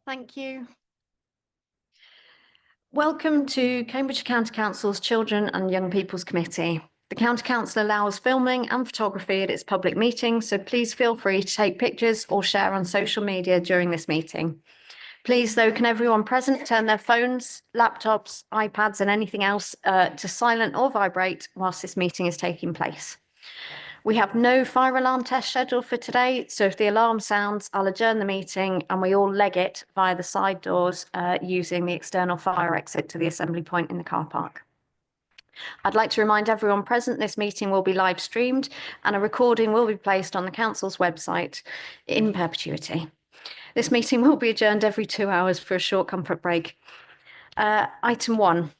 Thank you. Welcome to Cambridgeshire County Council's Children and Young People's Committee. The County Council allows filming and photography at its public meetings, so please feel free to take pictures or share on social media during this meeting. Please, though, can everyone present turn their phones, laptops, iPads and anything else to silent or vibrate whilst this meeting is taking place. We have no fire alarm test scheduled for today, so if the alarm sounds, I'll adjourn the meeting and we all leg it via the side doors using the external fire exit to the assembly point in the car park. I'd like to remind everyone present this meeting will be live streamed and a recording will be placed on the Council's website in perpetuity. This meeting will be adjourned every 2 hours for a short comfort break. Item 1.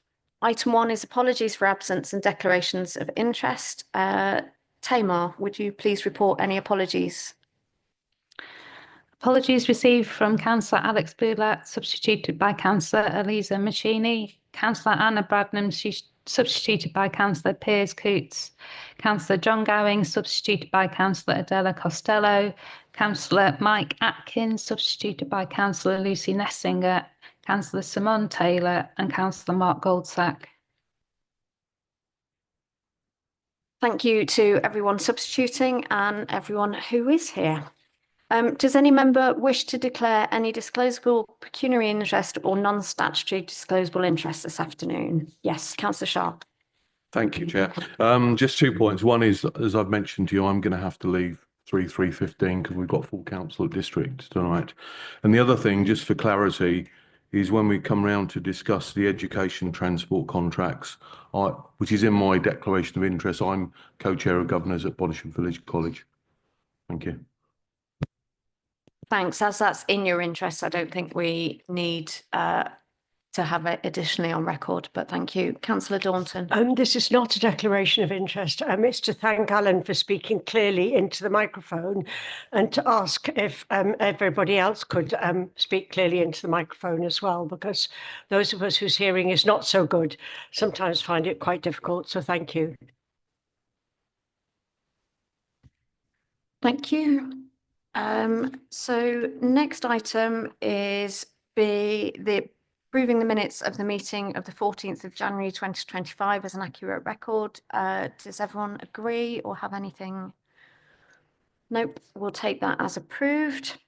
Item 1 is apologies for absence and declarations of interest. Tamar, would you please report any apologies? Apologies received from Councillor Alex Boulat, substituted by Councillor Eliza Machini, Councillor Anna Bradnam, she's substituted by Councillor Piers Coots, Councillor John Gowing, substituted by Councillor Adela Costello, Councillor Mike Atkins, substituted by Councillor Lucy Nessinger, Councillor Simone Taylor and Councillor Mark Goldsack. Thank you to everyone substituting and everyone who is here. Does any member wish to declare any disclosable pecuniary interest or non-statutory disclosable interest this afternoon? Yes, Councillor Sharp. Thank you, Chair. Just 2 points. One is, as I've mentioned to you, I'm going to have to leave 3:15 because we've got full council at district tonight. And the other thing, just for clarity, is when we come round to discuss the education transport contracts, which is in my declaration of interest, I'm co-chair of governors at Bodisham Village College. Thank you. Thanks. As that's in your interest, I don't think we need to have it additionally on record, but thank you. Councillor Daunton. This is not a declaration of interest. It's to thank Alan for speaking clearly into the microphone and to ask if everybody else could speak clearly into the microphone as well, because those of us whose hearing is not so good sometimes find it quite difficult. So thank you. Thank you. So next item is approving the minutes of the meeting of the 14th of January 2025 as an accurate record. Does everyone agree or have anything? Nope, we'll take that as approved.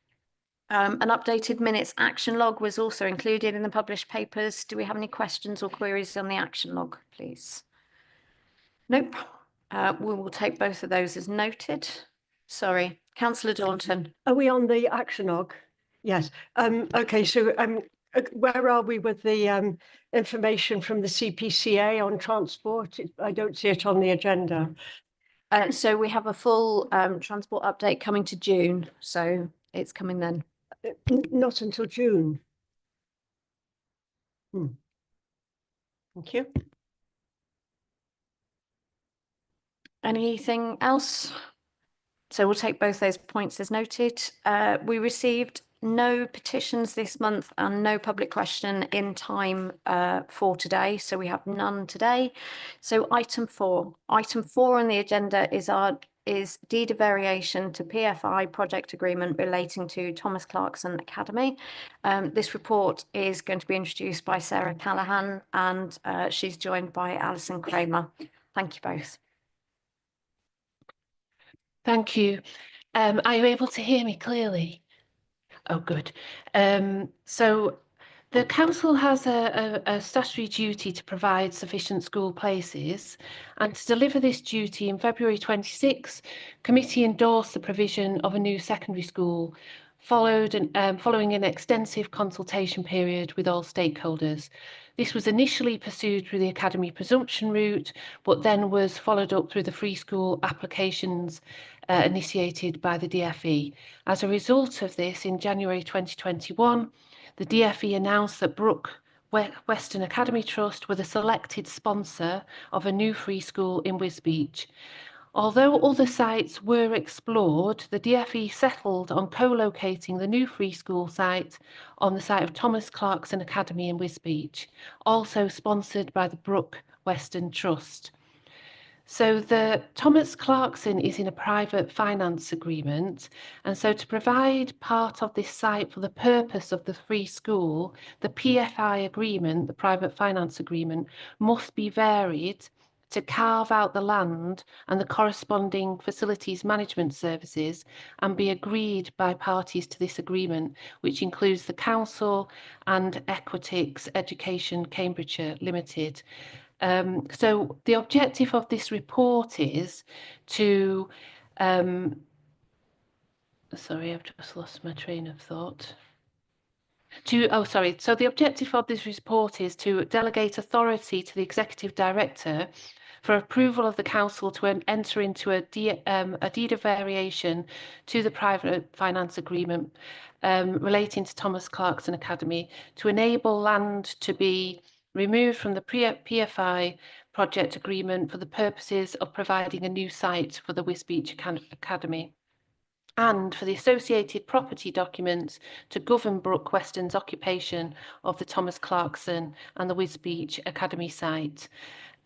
An updated minutes action log was also included in the published papers. Do we have any questions or queries on the action log, please? Nope. We will take both of those as noted. Sorry, Councillor Daunton. Are we on the action log? Yes. Okay, so where are we with the information from the CPCA on transport? I don't see it on the agenda. So we have a full transport update coming to June, so it's coming then. Not until June. Thank you. Anything else? So we'll take both those points as noted. We received no petitions this month and no public question in time for today. So we have none today. So item 4. Item 4 on the agenda is deed of variation to PFI project agreement relating to Thomas Clarkson Academy. This report is going to be introduced by Sarah Callahan and she's joined by Alison Kramer. Thank you both. Thank you. Are you able to hear me clearly? Oh, good. So the council has a statutory duty to provide sufficient school places, and to deliver this duty in February 26, committee endorsed the provision of a new secondary school following an extensive consultation period with all stakeholders. This was initially pursued through the academy presumption route, but then was followed up through the free school applications initiated by the DFE. As a result of this, in January 2021, the DFE announced that Brook Western Academy Trust were the selected sponsor of a new free school in Wisbech. Although other sites were explored, the DFE settled on co-locating the new free school site on the site of Thomas Clarkson Academy in Wisbech, also sponsored by the Brook Western Trust. So the Thomas Clarkson is in a private finance agreement, and so to provide part of this site for the purpose of the free school, the PFI agreement, the private finance agreement, must be varied to carve out the land and the corresponding facilities management services and be agreed by parties to this agreement, which includes the council and Equitix Education Cambridgeshire Limited. So the objective of this report is to, sorry, I've just lost my train of thought. So the objective of this report is to delegate authority to the Executive Director for approval of the council to enter into a deed of variation to the private finance agreement relating to Thomas Clarkson Academy to enable land to be removed from the PFI project agreement for the purposes of providing a new site for the Wisbech Academy, and for the associated property documents to govern Brooke Weston's occupation of the Thomas Clarkson and the Wisbech Academy site.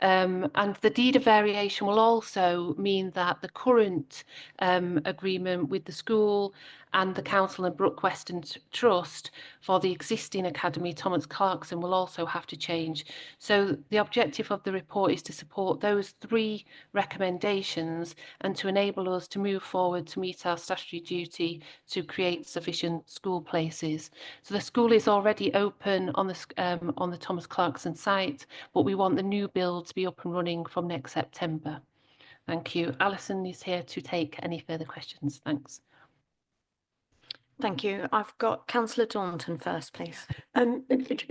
And the deed of variation will also mean that the current agreement with the school and the council and Brooke Weston Trust for the existing academy, Thomas Clarkson, will also have to change. So the objective of the report is to support those 3 recommendations and to enable us to move forward to meet our statutory duty to create sufficient school places. So the school is already open on the Thomas Clarkson site, but we want the new build to be up and running from next September. Thank you. Alison is here to take any further questions. Thanks. Thank you. I've got Councillor Daunton first, please.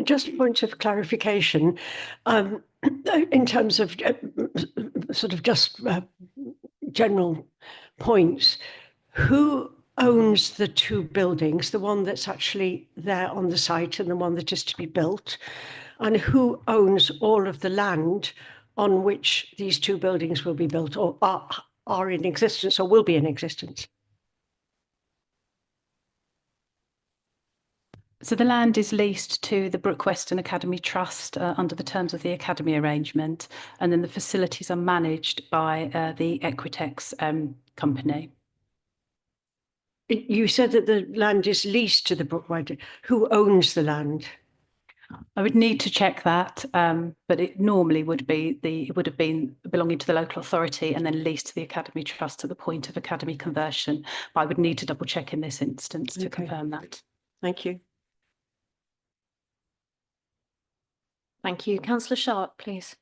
Just a point of clarification, in terms of sort of just general points, who owns the 2 buildings, the one that's actually there on the site and the one that is to be built, and who owns all of the land on which these 2 buildings will be built or are in existence or will be in existence? So the land is leased to the Brooke Weston Academy Trust under the terms of the Academy arrangement, and then the facilities are managed by the Equitix company. You said that the land is leased to the Brooke Weston. Who owns the land? I would need to check that, but it normally would be it would have been belonging to the local authority and then leased to the Academy Trust at the point of Academy conversion. But I would need to double check in this instance to confirm that. Thank you. Thank you. Councillor Sharp, please.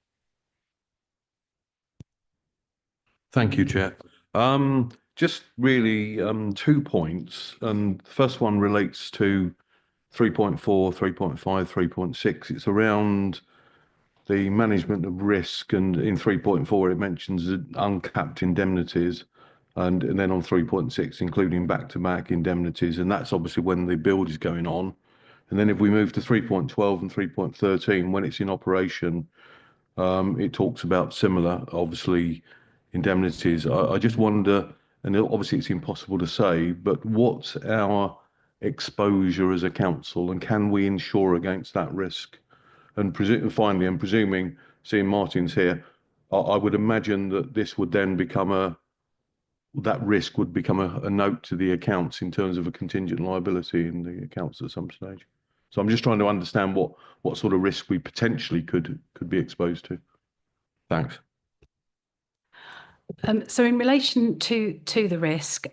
Thank you, Chair. Just really 2 points. And the first one relates to 3.4, 3.5, 3.6. It's around the management of risk, and in 3.4 it mentions uncapped indemnities, and then on 3.6 including back-to-back indemnities, and that's obviously when the build is going on. And then if we move to 3.12 and 3.13, when it's in operation, it talks about similar, obviously, indemnities. I just wonder, and obviously it's impossible to say, but what's our exposure as a council, and can we insure against that risk? And finally, and presuming, seeing Martin's here, I would imagine that this would then become that risk would become a note to the accounts in terms of a contingent liability in the accounts at some stage. So I'm just trying to understand what sort of risk we potentially could be exposed to. Thanks. So in relation to the risk,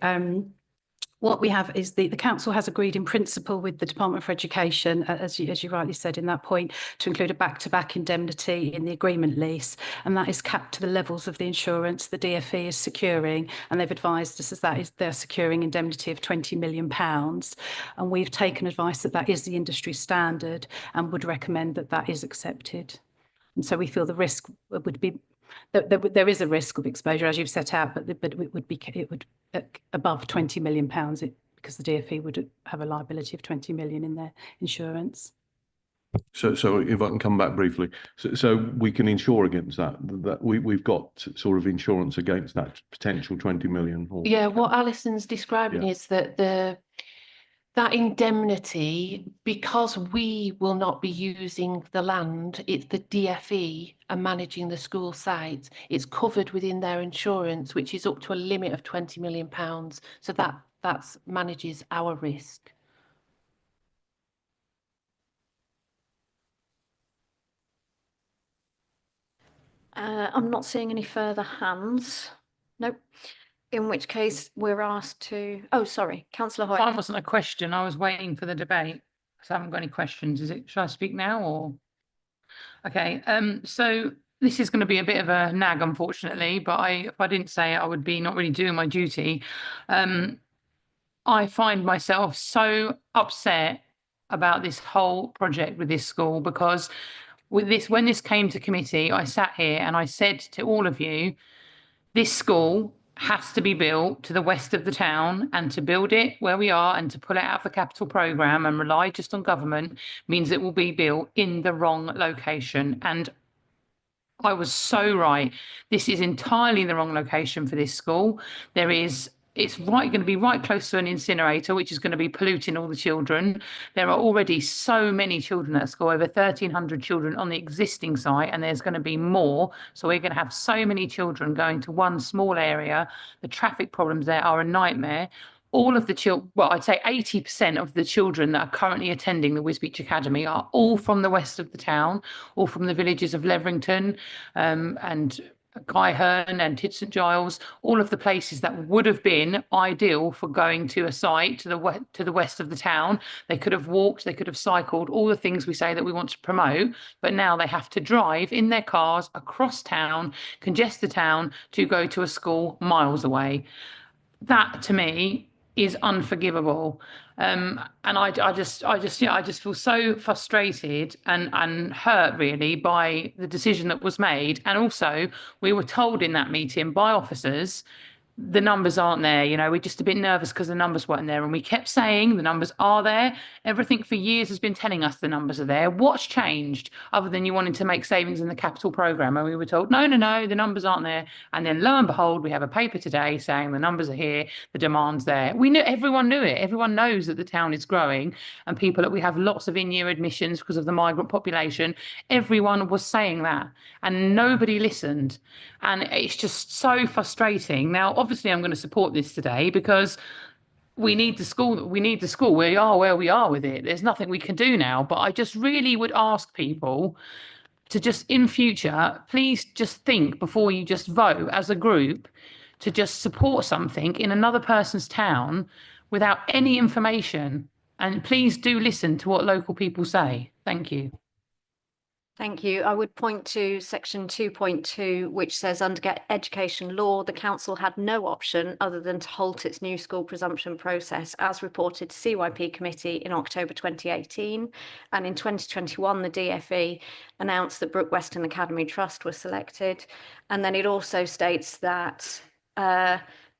what we have is the council has agreed in principle with the Department for Education, as you rightly said in that point, to include a back-to-back indemnity in the agreement lease, and that is capped to the levels of the insurance the DfE is securing, and they've advised us they're securing indemnity of £20 million, and we've taken advice that is the industry standard and would recommend that is accepted. And so we feel the risk would be there is a risk of exposure, as you've set out, but it would above £20 million because the DfE would have a liability of 20 million in their insurance. So if I can come back briefly, so we can insure against that we've got sort of insurance against that potential 20 million. Yeah, what Alison's describing is that that indemnity, because we will not be using the land, it's the DFE are managing the school site. It's covered within their insurance, which is up to a limit of £20 million. So that manages our risk. I'm not seeing any further hands. Nope. In which case we're asked to, oh, sorry, councillor Hoyt. Mine wasn't a question. I was waiting for the debate. So I haven't got any questions. Should I speak now or? Okay, so this is going to be a bit of a nag, unfortunately, but if I didn't say it, I would be not really doing my duty. I find myself so upset about this whole project with this school because when this came to committee, I sat here and I said to all of you, this school has to be built to the west of the town, and to build it where we are and to pull it out of the capital programme and rely just on government means it will be built in the wrong location. And I was so right. This is entirely the wrong location for this school. It's going to be right close to an incinerator, which is going to be polluting all the children. There are already so many children at school, over 1,300 children on the existing site, and there's going to be more. So we're going to have so many children going to one small area. The traffic problems there are a nightmare. All of the children, well, I'd say 80% of the children that are currently attending the Wisbech Academy are all from the west of the town, all from the villages of Leverington and Guyherne and Tid St Giles, all of the places that would have been ideal for going to a site to the west of the town. They could have walked, they could have cycled, all the things we say that we want to promote, but now they have to drive in their cars across town, congest the town to go to a school miles away. That to me is unforgivable. And I just feel so frustrated and hurt really by the decision that was made. And also we were told in that meeting by officers, the numbers aren't there. You know, we're just a bit nervous because the numbers weren't there. And we kept saying the numbers are there. Everything for years has been telling us the numbers are there. What's changed other than you wanting to make savings in the capital programme? And we were told, no, the numbers aren't there. And then lo and behold, we have a paper today saying the numbers are here, the demand's there. Everyone knew it. Everyone knows that the town is growing and we have lots of in-year admissions because of the migrant population. Everyone was saying that and nobody listened. And it's just so frustrating. Now, obviously, I'm going to support this today because we need the school. We are where we are with it. There's nothing we can do now. But I just really would ask people to just in future, please just think before you just vote as a group to just support something in another person's town without any information. And please do listen to what local people say. Thank you. Thank you. I would point to section 2.2, which says under education law, the council had no option other than to halt its new school presumption process as reported to CYP committee in October 2018. And in 2021, the DFE announced that Brook Western Academy Trust was selected. And then it also states that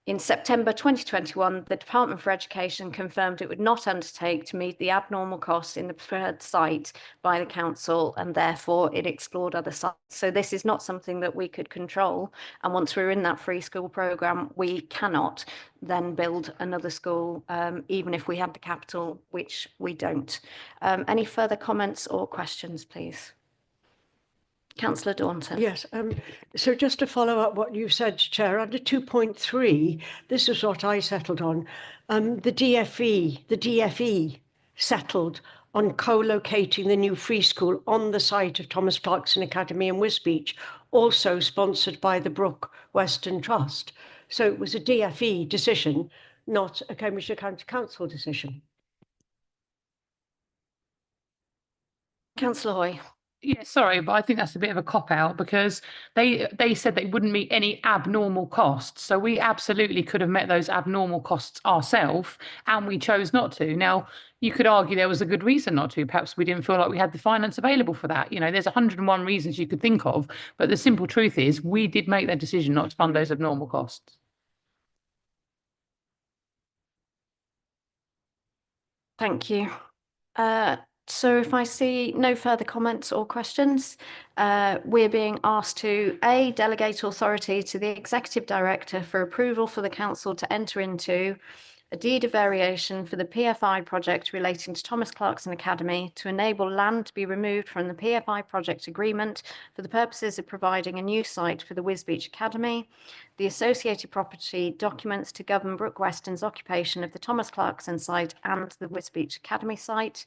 in September 2021, the Department for Education confirmed it would not undertake to meet the abnormal costs in the preferred site by the council, and therefore it explored other sites. So this is not something that we could control. And once we're in that free school programme, we cannot then build another school, even if we had the capital, which we don't. Any further comments or questions, please? Councillor Daunton. Yes, so just to follow up what you said, Chair, under 2.3, this is what I settled on. The DFE settled on co-locating the new free school on the site of Thomas Clarkson Academy in Wisbech, also sponsored by the Brook Western Trust. So it was a DFE decision, not a Cambridgeshire County Council decision. Councillor Hoy. Yeah, sorry, but I think that's a bit of a cop-out because they said they wouldn't meet any abnormal costs. So we absolutely could have met those abnormal costs ourselves, and we chose not to. Now, you could argue there was a good reason not to. Perhaps we didn't feel like we had the finance available for that. You know, there's 101 reasons you could think of, but the simple truth is we did make that decision not to fund those abnormal costs. Thank you. So if I see no further comments or questions, we're being asked to A, delegate authority to the Executive Director for approval for the Council to enter into a deed of variation for the PFI project relating to Thomas Clarkson Academy to enable land to be removed from the PFI project agreement for the purposes of providing a new site for the Wisbech Academy, the associated property documents to govern Brook Weston's occupation of the Thomas Clarkson site and the Wisbech Academy site,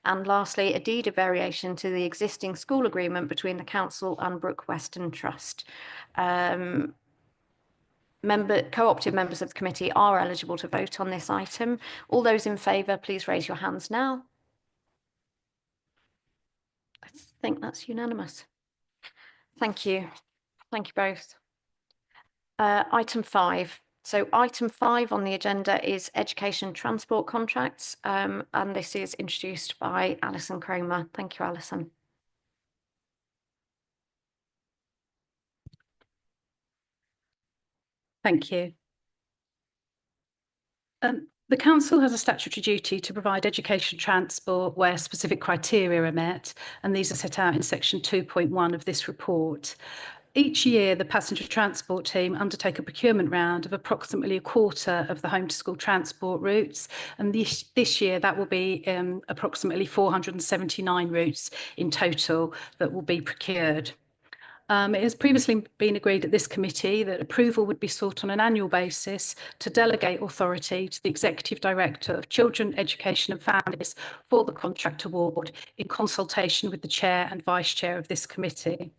and lastly, a deed of variation to the existing school agreement between the council and Brook Weston Trust. Co-opted members of the committee are eligible to vote on this item. All those in favour, please raise your hands now. I think that's unanimous. Thank you. Thank you both. Item 5. So item 5 on the agenda is education transport contracts, and this is introduced by Alison Cromer. Thank you, Alison. Thank you. The council has a statutory duty to provide education transport where specific criteria are met, and these are set out in section 2.1 of this report. Each year, the passenger transport team undertake a procurement round of approximately a quarter of the home to school transport routes, and this year that will be approximately 479 routes in total that will be procured. It has previously been agreed at this committee that approval would be sought on an annual basis to delegate authority to the Executive Director of Children, Education and Families for the contract award in consultation with the Chair and Vice Chair of this committee.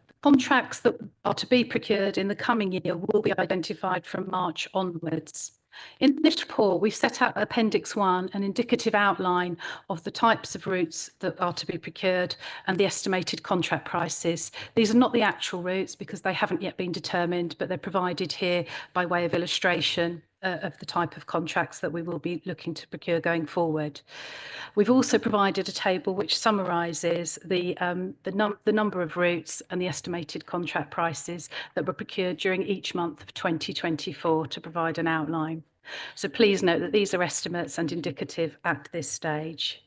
The contracts that are to be procured in the coming year will be identified from March onwards. In this report, we've set out Appendix 1, an indicative outline of the types of routes that are to be procured and the estimated contract prices. These are not the actual routes because they haven't yet been determined, but they're provided here by way of illustration of the type of contracts that we will be looking to procure going forward. We've also provided a table which summarises the number of routes and the estimated contract prices that were procured during each month of 2024 to provide an outline. So please note that these are estimates and indicative at this stage.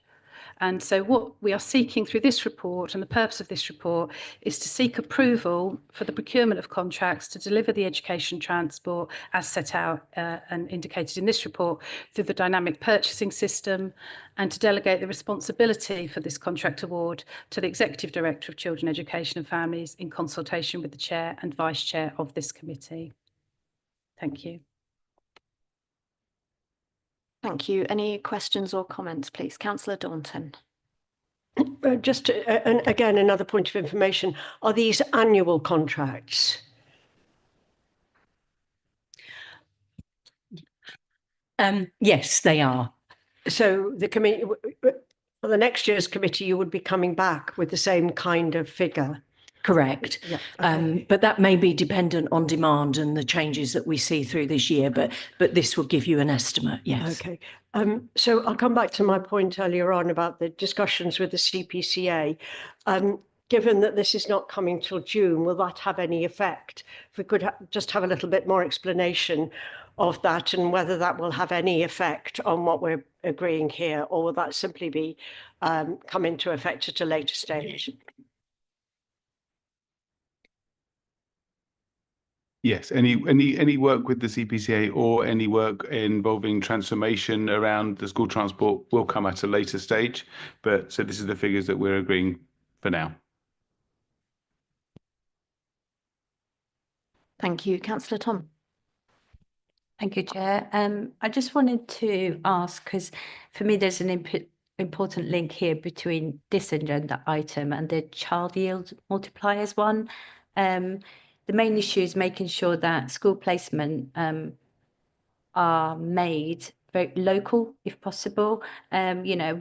And so what we are seeking through this report, and the purpose of this report, is to seek approval for the procurement of contracts to deliver the education transport as set out and indicated in this report through the dynamic purchasing system, and to delegate the responsibility for this contract award to the Executive Director of Children, Education and Families in consultation with the Chair and Vice Chair of this committee. Thank you. Thank you. Any questions or comments, please? Councillor Daunton. Just and again, another point of information. Are these annual contracts? Yes, they are. So the committee, for the next year's committee, you would be coming back with the same kind of figure. Correct. Yeah, okay. But that may be dependent on demand and the changes that we see through this year, but this will give you an estimate, yes. Okay. So I'll come back to my point earlier on about the discussions with the CPCA. Given that this is not coming till June, will that have any effect? If we could just have a little bit more explanation of that and whether that will have any effect on what we're agreeing here, or will that simply be come into effect at a later stage? Yes, any work with the CPCA or any work involving transformation around the school transport will come at a later stage. But so this is the figures that we're agreeing for now. Thank you. Councillor Tom. Thank you, Chair. I just wanted to ask, because for me there's an important link here between this agenda item and the child yield multipliers one. The main issue is making sure that school placement are made very local, if possible. You know,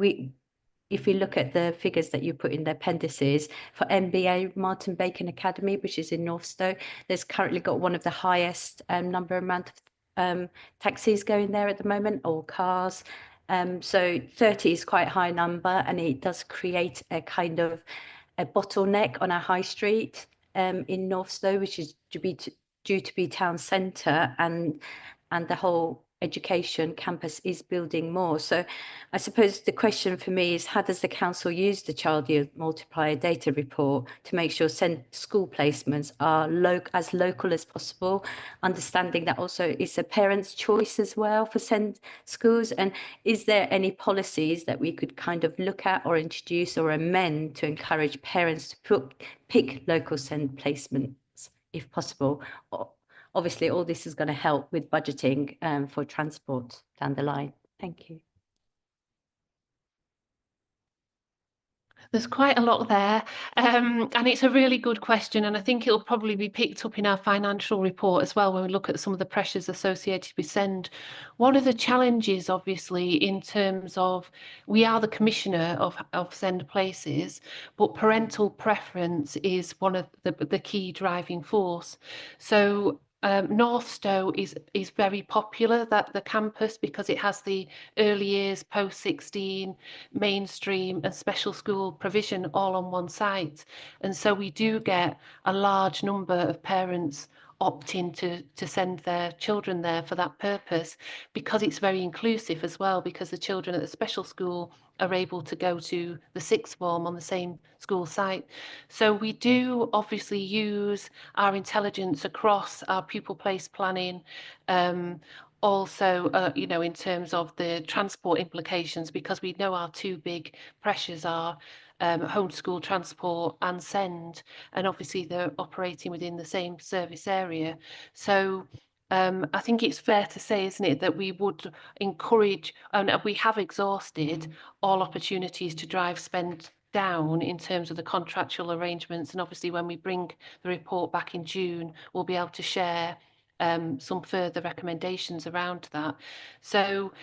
if you look at the figures that you put in the appendices for MBA Martin Bacon Academy, which is in Northstowe, there's currently got one of the highest amount of taxis going there at the moment, or cars. So 30 is quite a high number, and it does create a kind of a bottleneck on our high street in Northstowe, which is due to be town centre, and the whole education campus is building more. So I suppose the question for me is, how does the council use the child yield multiplier data report to make sure school placements are as local as possible, understanding that also it's a parent's choice as well for send schools? And is there any policies that we could kind of look at or introduce or amend to encourage parents to pick local send placements if possible? Obviously, all this is going to help with budgeting for transport down the line. Thank you. There's quite a lot there, and it's a really good question, and I think it'll probably be picked up in our financial report as well when we look at some of the pressures associated with SEND. One of the challenges, obviously, in terms of we are the commissioner of SEND places, but parental preference is one of the key driving force. So Northstowe is very popular, that the campus, because it has the early years, post 16, mainstream and special school provision all on one site. And so we do get a large number of parents opting to send their children there for that purpose, because it's very inclusive as well, because the children at the special school are able to go to the sixth form on the same school site. So we do obviously use our intelligence across our pupil place planning, also, you know, in terms of the transport implications, because we know our two big pressures are homeschool transport and SEND, and obviously they're operating within the same service area. So I think it's fair to say, isn't it, that we would encourage, and we have exhausted all opportunities to drive spend down in terms of the contractual arrangements. And obviously when we bring the report back in June, we'll be able to share some further recommendations around that. So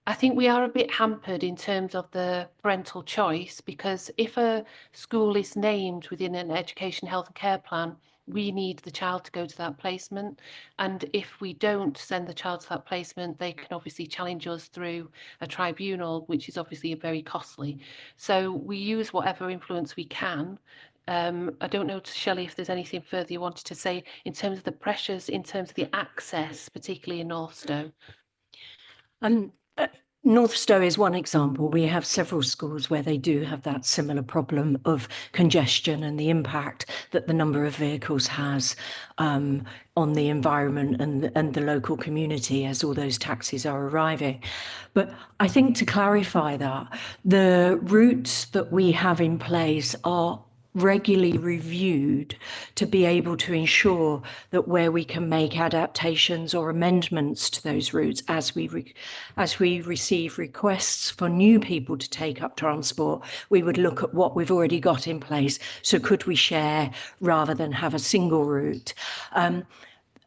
I think we are a bit hampered in terms of the parental choice, because if a school is named within an education, health and care plan, we need the child to go to that placement. And if we don't send the child to that placement, they can obviously challenge us through a tribunal, which is obviously very costly. So we use whatever influence we can. I don't know, Shelley, if there's anything further you wanted to say in terms of the pressures, in terms of the access, particularly in Northstowe. Northstowe is one example. We have several schools where they do have that similar problem of congestion and the impact that the number of vehicles has on the environment and the local community as all those taxis are arriving. But I think to clarify that, the routes that we have in place are regularly reviewed to be able to ensure that where we can make adaptations or amendments to those routes as we receive requests for new people to take up transport, we would look at what we've already got in place. So could we share rather than have a single route?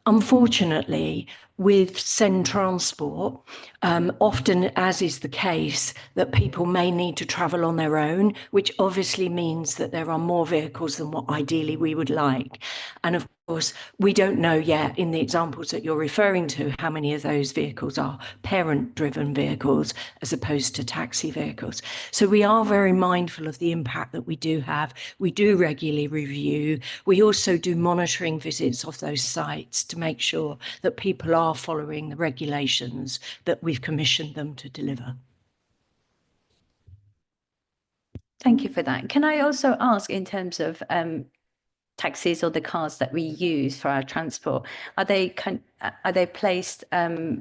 Unfortunately, with SEND transport, often, as is the case, that people may need to travel on their own, which obviously means that there are more vehicles than what ideally we would like. And of course, we don't know yet in the examples that you're referring to how many of those vehicles are parent-driven vehicles as opposed to taxi vehicles. So we are very mindful of the impact that we do have. We do regularly review. We also do monitoring visits of those sites to make sure that people are following the regulations that we've commissioned them to deliver. Thank you for that. Can I also ask, in terms of taxis or the cars that we use for our transport, are they placed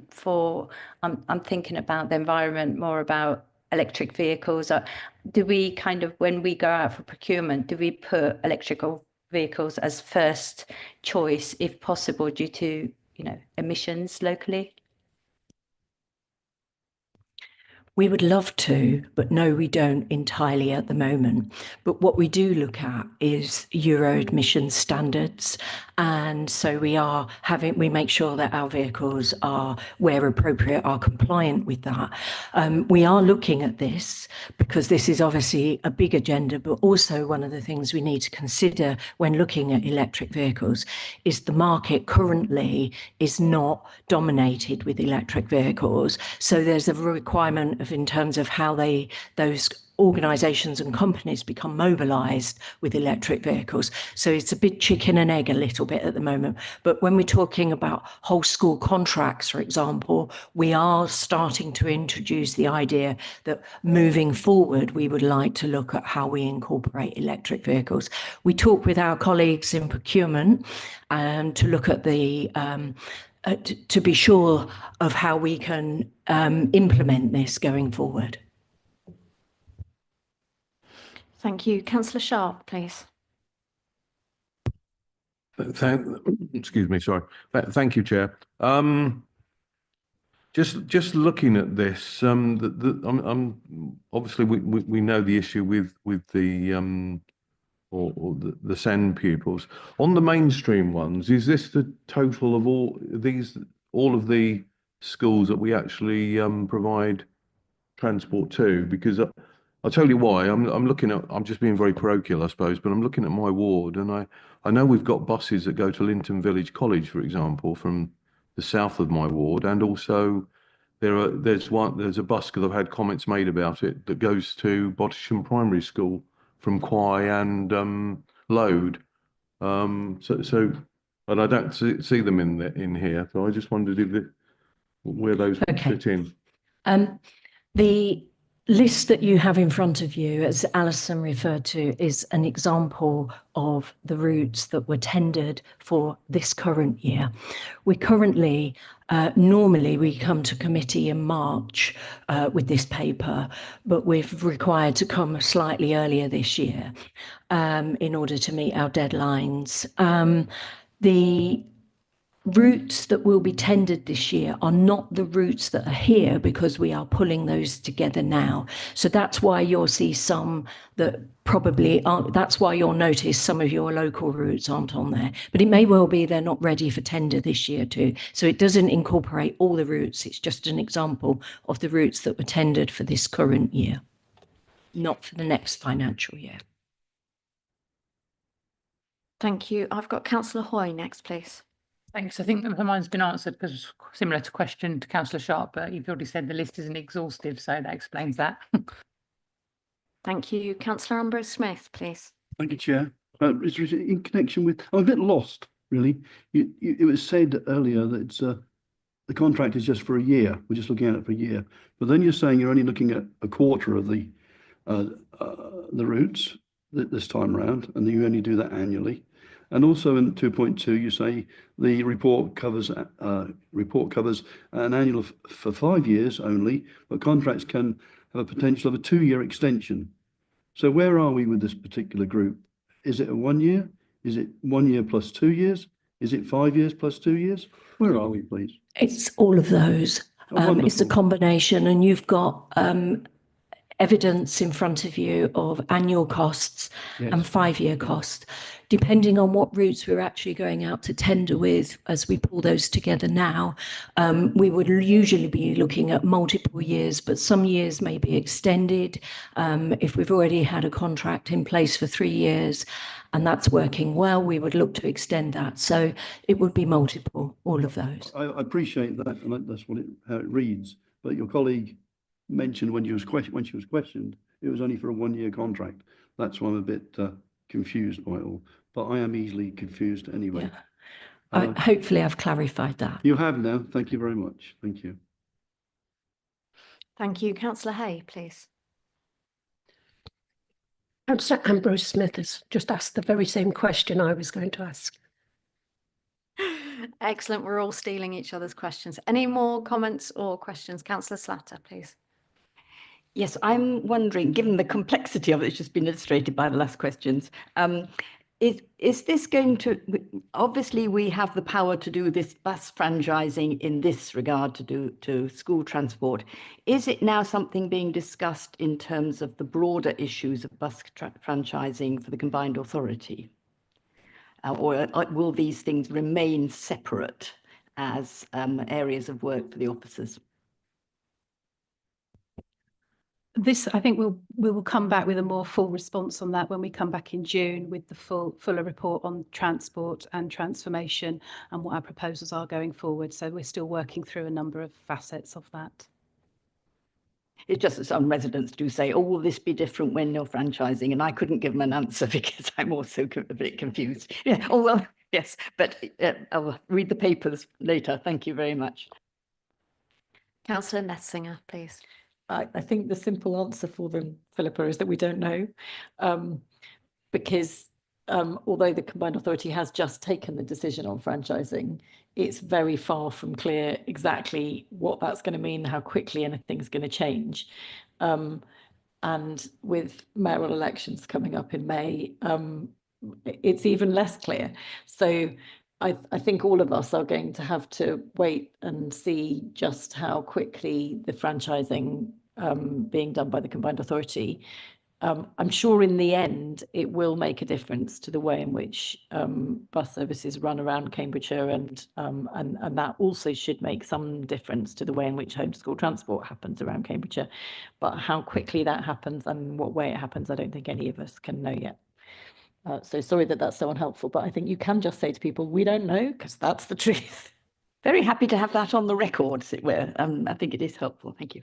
for, I'm thinking about the environment, more about electric vehicles? Or do we kind of, when we go out for procurement, do we put electrical vehicles as first choice if possible due to, you know, emissions locally? We would love to, but no, we don't entirely at the moment. But what we do look at is Euro emissions standards. And so we make sure that our vehicles are, where appropriate, are compliant with that. We are looking at this because this is obviously a big agenda, but also one of the things we need to consider when looking at electric vehicles is the market currently is not dominated with electric vehicles. So there's a requirement in terms of how those organisations and companies become mobilised with electric vehicles. So it's a bit chicken and egg a little bit at the moment. But when we're talking about whole school contracts, for example, we are starting to introduce the idea that moving forward, we would like to look at how we incorporate electric vehicles. We talk with our colleagues in procurement to look at the to be sure of how we can implement this going forward. Thank you. Councillor Sharp, please. Excuse me, sorry. Thank you, Chair. Just looking at this, obviously we know the issue with the the SEND pupils. On the mainstream ones, is this the total of all of the schools that we actually provide transport to? Because I'll tell you why. I'm just being very parochial, I suppose, but I'm looking at my ward, and I know we've got buses that go to Linton Village College, for example, from the south of my ward, and also there's a bus, because I've had comments made about it, that goes to Bottisham Primary School from Quay and Load. And I don't see them in here, so I just wondered where those fit in. The list that you have in front of you, as Alison referred to, is an example of the routes that were tendered for this current year. We currently, normally we come to committee in March with this paper, but we've required to come slightly earlier this year in order to meet our deadlines. The routes that will be tendered this year are not the routes that are here, because we are pulling those together now. So that's why you'll see some that probably aren't, that's why you'll notice some of your local routes aren't on there. But it may well be they're not ready for tender this year too. So it doesn't incorporate all the routes. It's just an example of the routes that were tendered for this current year, not for the next financial year. Thank you. I've got Councillor Hoy next, please. Thanks. I think that mine's been answered because it's similar to question to Councillor Sharp, but you've already said the list isn't exhaustive, so that explains that. Thank you. Councillor Ambrose Smith, please. Thank you, Chair. In connection with, I'm a bit lost, really. It was said earlier that it's the contract is just for a year. We're just looking at it for a year. But then you're saying you're only looking at a quarter of the routes this time around, and you only do that annually. And also in 2.2, you say the report covers an annual for 5 years only, but contracts can have a potential of a 2-year extension. So where are we with this particular group? Is it a 1 year? Is it 1 year plus 2 years? Is it 5 years plus 2 years? Where are we, please? It's all of those. It's a combination, and you've got evidence in front of you of annual costs and 5-year costs. Depending on what routes we're actually going out to tender with, as we pull those together now, we would usually be looking at multiple years, but some years may be extended. If we've already had a contract in place for 3 years and that's working well, we would look to extend that. So it would be multiple, all of those. I appreciate that, and that's how it reads. But your colleague mentioned when she was questioned, it was only for a 1-year contract. That's why I'm a bit confused by it all. But I am easily confused anyway. Yeah. Hopefully I've clarified that. You have now. Thank you very much. Thank you. Thank you. Councillor Hay, please. Councillor Ambrose Smith has just asked the very same question I was going to ask. Excellent. We're all stealing each other's questions. Any more comments or questions? Councillor Slatter, please. Yes, I'm wondering, given the complexity of it, it's just been illustrated by the last questions, is this going to, obviously we have the power to do this bus franchising in this regard to school transport. Is it now something being discussed in terms of the broader issues of bus franchising for the combined authority? Or will these things remain separate as areas of work for the officers? This, I think we will come back with a more full response on that when we come back in June with the fuller report on transport and transformation and what our proposals are going forward. So we're still working through a number of facets of that. It's just that some residents do say, oh, will this be different when you're franchising? And I couldn't give them an answer because I'm also a bit confused. Yeah. Oh, well, yes, but I'll read the papers later. Thank you very much. Councillor Nessinger, please. I think the simple answer for them, Philippa, is that we don't know, because although the Combined Authority has just taken the decision on franchising, it's very far from clear exactly what that's going to mean, how quickly anything's going to change. And with mayoral elections coming up in May, it's even less clear. So I think all of us are going to have to wait and see just how quickly the franchising being done by the Combined Authority. I'm sure in the end it will make a difference to the way in which bus services run around Cambridgeshire, and that also should make some difference to the way in which homeschool transport happens around Cambridgeshire. But how quickly that happens and what way it happens, I don't think any of us can know yet. So sorry that that's so unhelpful, but I think you can just say to people, we don't know, because that's the truth. Very happy to have that on the record, as it were. I think it is helpful. Thank you.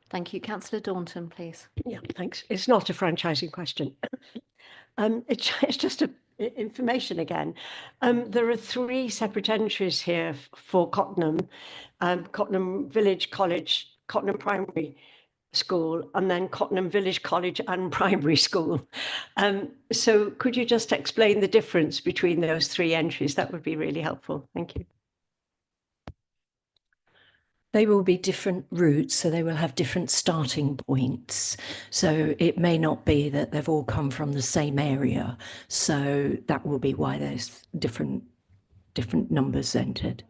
Thank you. Councillor Daunton, please. Yeah, thanks. It's not a franchising question. It's just information again. There are 3 separate entries here for Cottenham, Cottenham Village College, Cottenham Primary School, and then Cottenham Village College and Primary School. So could you just explain the difference between those 3 entries? That would be really helpful. Thank you. They will be different routes, so they will have different starting points. So it may not be that they've all come from the same area. So that will be why there's different numbers entered.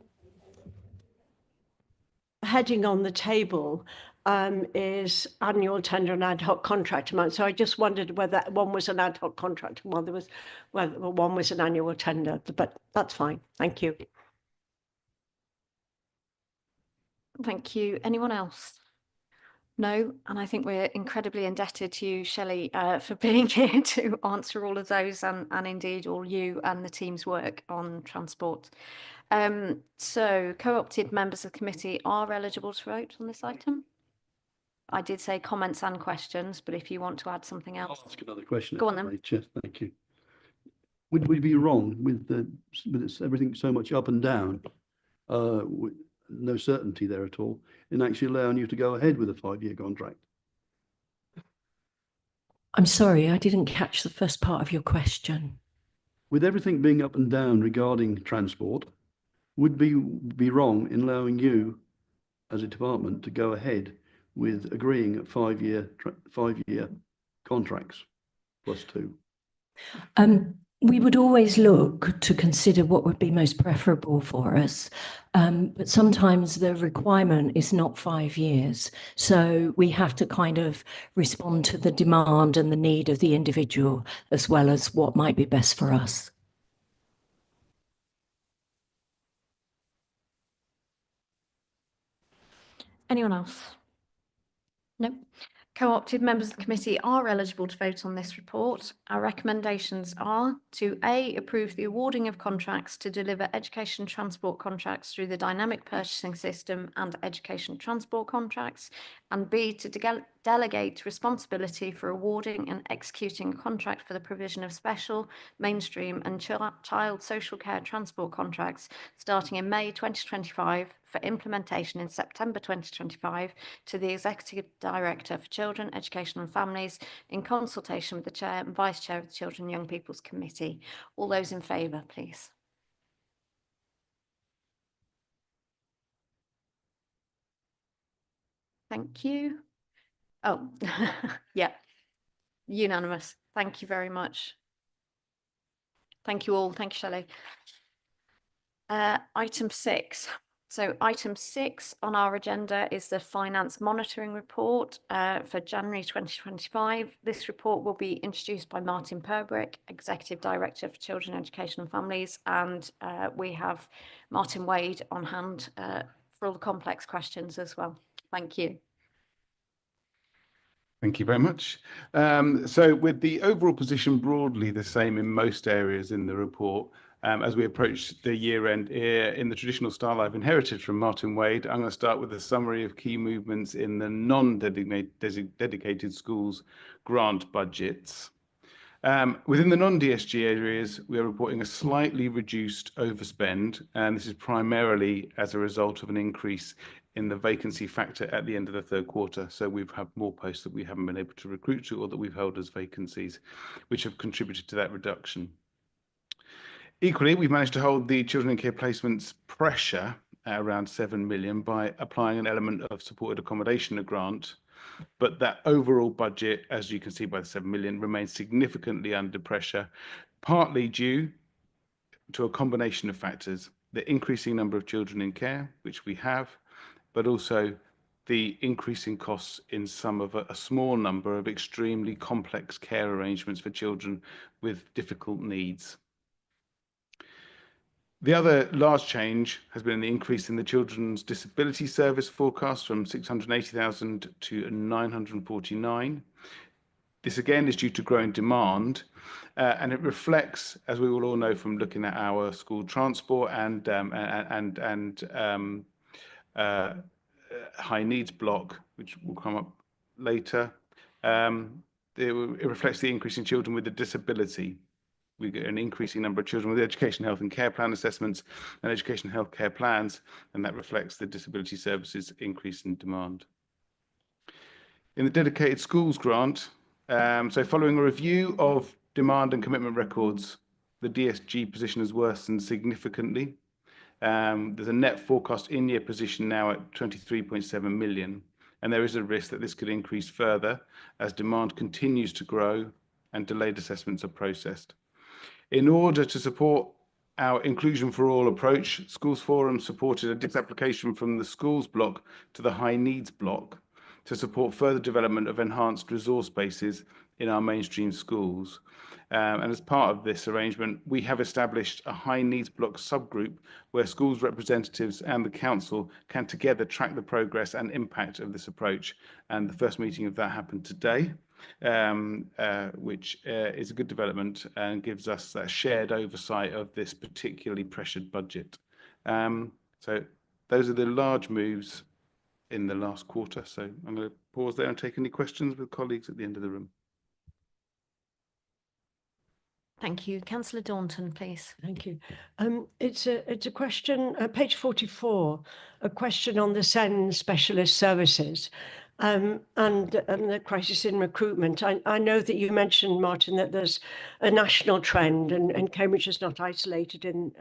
Heading on the table is annual tender and ad hoc contract amount. So I just wondered whether one was an ad hoc contract and whether one was an annual tender, but that's fine. Thank you. Thank you. Anyone else? No, and I think we're incredibly indebted to you, Shelley, for being here to answer all of those, and indeed all you and the team's work on transport. So co-opted members of the committee are eligible to vote on this item. I did say comments and questions, but if you want to add something else. I'll ask another question. Go on then. Chair, thank you. Would we be wrong with everything so much up and down, with no certainty there at all, in actually allowing you to go ahead with a 5-year contract? I'm sorry, I didn't catch the first part of your question. With everything being up and down regarding transport, would be wrong in allowing you as a department to go ahead with agreeing at 5-year contracts +2? We would always look to consider what would be most preferable for us, but sometimes the requirement is not 5 years. So we have to kind of respond to the demand and the need of the individual, as well as what might be best for us. Anyone else? No. Co-opted members of the committee are eligible to vote on this report. Our recommendations are to A, approve the awarding of contracts to deliver education transport contracts through the dynamic purchasing system and education transport contracts, and B, to delegate responsibility for awarding and executing a contract for the provision of special, mainstream and child social care transport contracts starting in May 2025 for implementation in September 2025 to the Executive Director for Children, Education and Families in consultation with the Chair and Vice Chair of the Children and Young People's Committee. All those in favour, please. Thank you. Oh, yeah, unanimous. Thank you very much. Thank you all. Thank you, Shelley. Item 6. So item 6 on our agenda is the Finance Monitoring Report for January 2025. This report will be introduced by Martin Perbrick, Executive Director for Children, Education and Families, and we have Martin Wade on hand for all the complex questions as well. Thank you. Thank you very much. So with the overall position broadly the same in most areas in the report, As we approach the year end in the traditional style I've inherited from Martin Wade, I'm going to start with a summary of key movements in the non-dedicated schools grant budgets. Within the non-DSG areas, we are reporting a slightly reduced overspend, and this is primarily as a result of an increase in the vacancy factor at the end of the third quarter. So we've had more posts that we haven't been able to recruit to or that we've held as vacancies, which have contributed to that reduction. Equally, we've managed to hold the children in care placements pressure at around 7 million by applying an element of supported accommodation grant. But that overall budget, as you can see by the 7 million, remains significantly under pressure, partly due to a combination of factors: the increasing number of children in care, which we have, but also the increasing costs in some of a small number of extremely complex care arrangements for children with difficult needs. The other large change has been the increase in the Children's Disability Service forecast from 680,000 to 949. This again is due to growing demand, and it reflects, as we will all know from looking at our school transport and high needs block, which will come up later. It reflects the increase in children with a disability. We get an increasing number of children with education, health and care plan assessments and education health care plans, and that reflects the disability services increase in demand. In the dedicated schools grant, so following a review of demand and commitment records, the DSG position has worsened significantly. There's a net forecast in-year position now at 23.7 million, and there is a risk that this could increase further as demand continues to grow and delayed assessments are processed. In order to support our Inclusion for All approach, Schools Forum supported a disapplication from the schools block to the high needs block to support further development of enhanced resource bases in our mainstream schools. And as part of this arrangement, we have established a high needs block subgroup where schools representatives and the council can together track the progress and impact of this approach. And the first meeting of that happened today, which is a good development and gives us that shared oversight of this particularly pressured budget. So those are the large moves in the last quarter. So I'm going to pause there and take any questions with colleagues at the end of the room. Thank you. Councillor Daunton, please. Thank you. It's a question, page 44, a question on the SEND specialist services and the crisis in recruitment. I know that you mentioned, Martin, that there's a national trend and Cambridge is not isolated in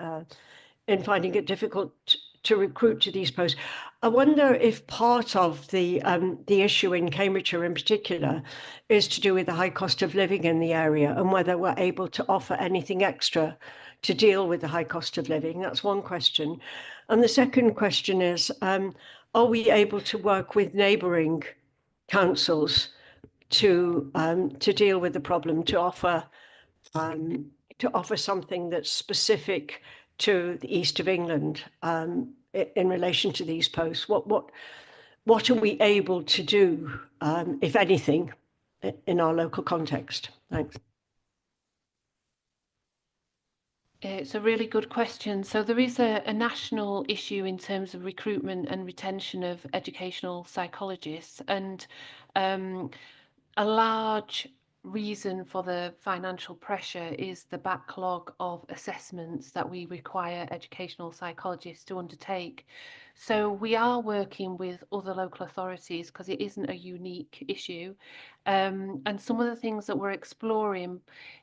finding it difficult to recruit to these posts. I wonder if part of the issue in Cambridgeshire in particular is to do with the high cost of living in the area and whether we're able to offer anything extra to deal with the high cost of living. That's one question. And the second question is, are we able to work with neighbouring councils to deal with the problem, to offer something that's specific to the east of England in relation to these posts? What are we able to do, if anything, in our local context? Thanks. It's a really good question. So there is a national issue in terms of recruitment and retention of educational psychologists, and a large reason for the financial pressure is the backlog of assessments that we require educational psychologists to undertake. So we are working with other local authorities because it isn't a unique issue. And some of the things that we're exploring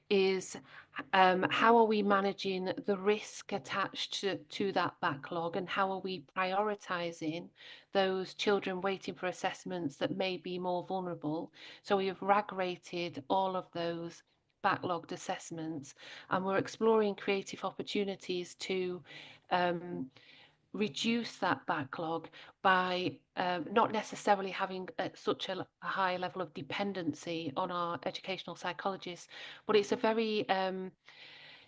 is how are we managing the risk attached to that backlog, and how are we prioritising those children waiting for assessments that may be more vulnerable. So we have RAG rated all of those backlogged assessments, and we're exploring creative opportunities to reduce that backlog by not necessarily having such a high level of dependency on our educational psychologists, but it's a very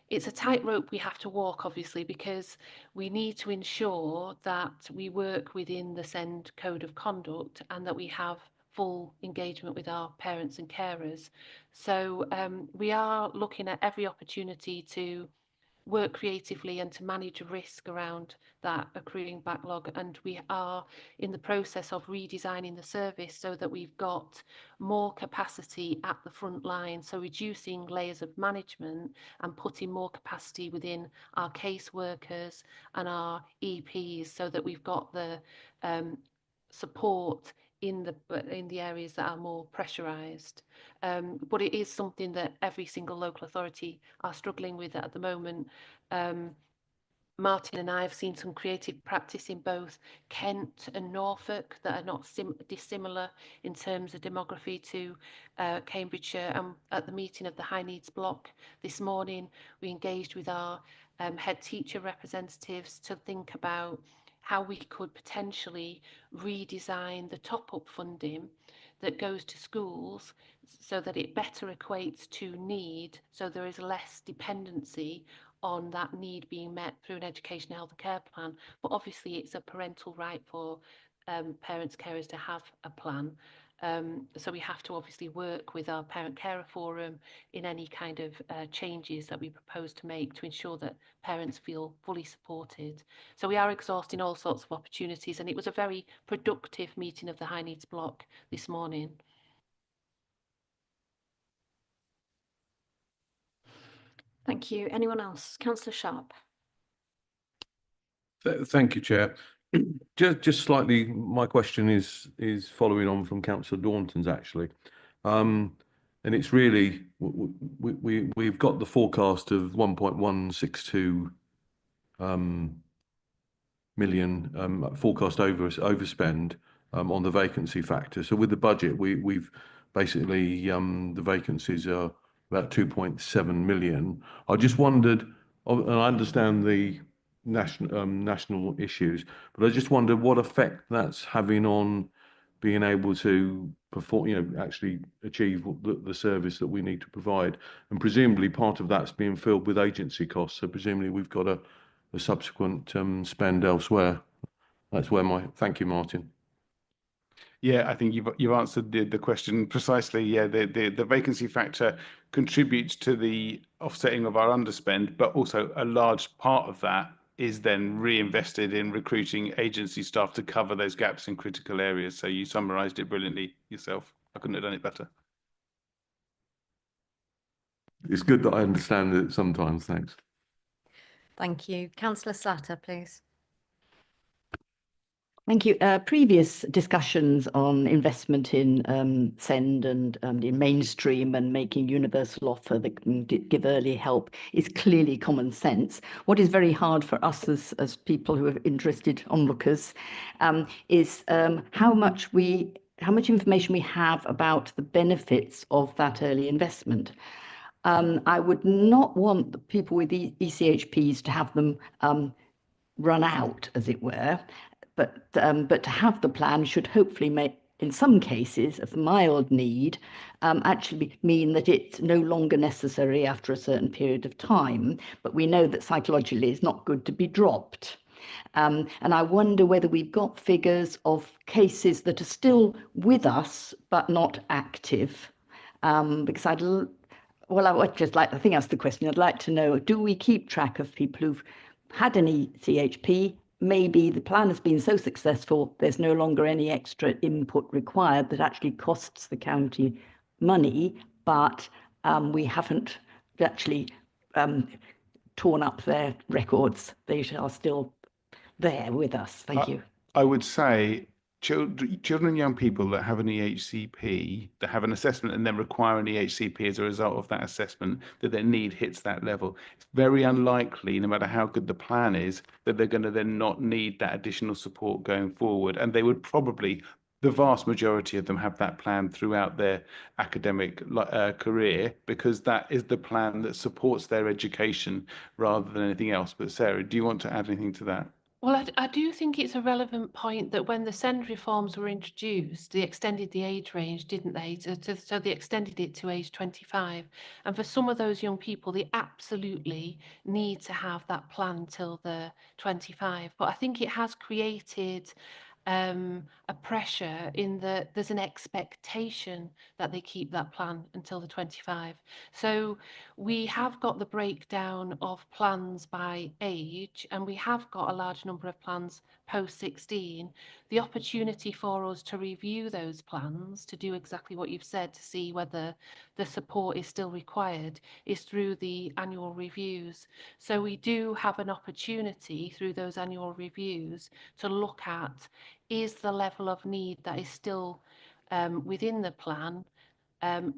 it's a tightrope we have to walk, obviously, because we need to ensure that we work within the SEND Code of Conduct and that we have full engagement with our parents and carers. So we are looking at every opportunity to work creatively and to manage risk around that accruing backlog. And we are in the process of redesigning the service so that we've got more capacity at the front line, so reducing layers of management and putting more capacity within our caseworkers and our EPs, so that we've got the support in the areas that are more pressurised. But it is something that every single local authority are struggling with at the moment. Martin and I have seen some creative practice in both Kent and Norfolk that are not dissimilar in terms of demography to Cambridgeshire. And at the meeting of the high needs block this morning, we engaged with our head teacher representatives to think about how we could potentially redesign the top-up funding that goes to schools so that it better equates to need, so there is less dependency on that need being met through an education, health and care plan. But obviously it's a parental right for parents, carers to have a plan. So we have to obviously work with our parent carer forum in any kind of changes that we propose to make to ensure that parents feel fully supported. So we are exhausting all sorts of opportunities, and it was a very productive meeting of the high needs block this morning. Thank you. Anyone else? Councillor Sharp. Thank you, Chair. Just slightly, my question is following on from Councillor Daunton's actually, and it's really we've got the forecast of 1.162 million forecast overspend on the vacancy factor. So with the budget, we've basically the vacancies are about 2.7 million. I just wondered, and I understand the national issues, but I just wondered what effect that's having on being able to perform, actually achieve the service that we need to provide. And presumably part of that's being filled with agency costs. So presumably we've got a subsequent spend elsewhere. That's where thank you, Martin. Yeah, I think you've answered the question precisely. Yeah, the vacancy factor contributes to the offsetting of our underspend, but also a large part of that is then reinvested in recruiting agency staff to cover those gaps in critical areas. So you summarised it brilliantly yourself. I couldn't have done it better. It's good that I understand it sometimes. Thanks. Thank you. Councillor Slatter, please. Thank you. Previous discussions on investment in SEND and in mainstream and making universal offer that can give early help is clearly common sense. What is very hard for us as people who are interested onlookers is how much information we have about the benefits of that early investment. I would not want the people with ECHPs to have them run out, as it were. But to have the plan should hopefully make, in some cases of mild need, actually mean that it's no longer necessary after a certain period of time. But we know that psychologically it's not good to be dropped. And I wonder whether we've got figures of cases that are still with us but not active. Because I would just like, I think that's the question. I'd like to know, do we keep track of people who've had an ECHP? Maybe the plan has been so successful, there's no longer any extra input required that actually costs the county money, but we haven't actually torn up their records. They are still there with us. Thank you. I would say children and young people that have an EHCP, that have an assessment and then require an EHCP as a result of that assessment, that their need hits that level. It's very unlikely, no matter how good the plan is, that they're going to then not need that additional support going forward. And they would probably, the vast majority of them, have that plan throughout their academic career, because that is the plan that supports their education rather than anything else. But Sarah, do you want to add anything to that? Well, I do think it's a relevant point that when the SEND reforms were introduced, they extended the age range, didn't they? So they extended it to age 25. And for some of those young people, they absolutely need to have that plan till they're 25. But I think it has created a pressure in that there's an expectation that they keep that plan until the 25. So we have got the breakdown of plans by age, and we have got a large number of plans post 16. The opportunity for us to review those plans, to do exactly what you've said, to see whether the support is still required, is through the annual reviews. So we do have an opportunity through those annual reviews to look at, is the level of need that is still within the plan,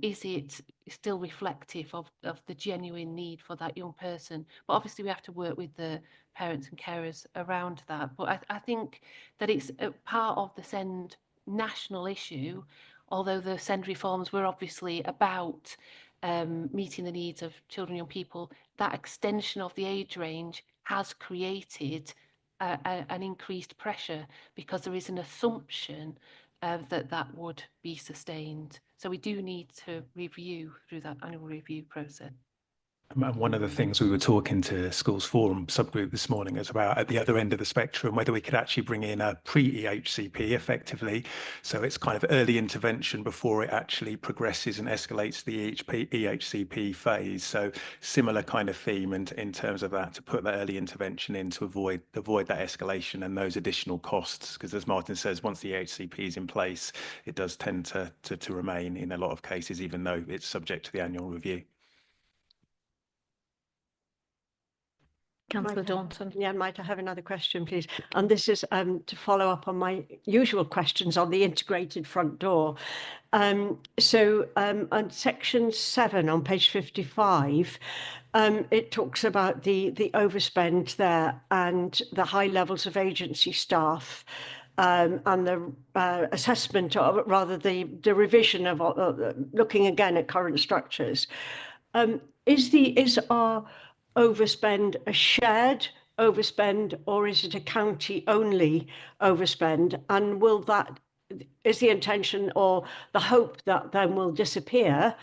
is it still reflective of the genuine need for that young person? But obviously we have to work with the parents and carers around that. But I think that it's a part of the SEND national issue, although the SEND reforms were obviously about meeting the needs of children and young people. That extension of the age range has created an increased pressure, because there is an assumption that that would be sustained. So we do need to review through that annual review process. And one of the things we were talking to Schools Forum subgroup this morning is about, at the other end of the spectrum, whether we could actually bring in a pre-EHCP effectively. So it's kind of early intervention before it actually progresses and escalates the EHCP phase. So similar kind of theme in terms of that, to put that early intervention in to avoid that escalation and those additional costs. Because as Martin says, once the EHCP is in place, it does tend to remain in a lot of cases, even though it's subject to the annual review. Councillor Daunton. Yeah, might I have another question, please? And this is to follow up on my usual questions on the integrated front door. On section 7 on page 55, it talks about the overspend there and the high levels of agency staff, and the assessment, or rather the revision of looking again at current structures. Is our overspend a shared overspend, or is it a county only overspend? And will that, is the intention or the hope that then will disappear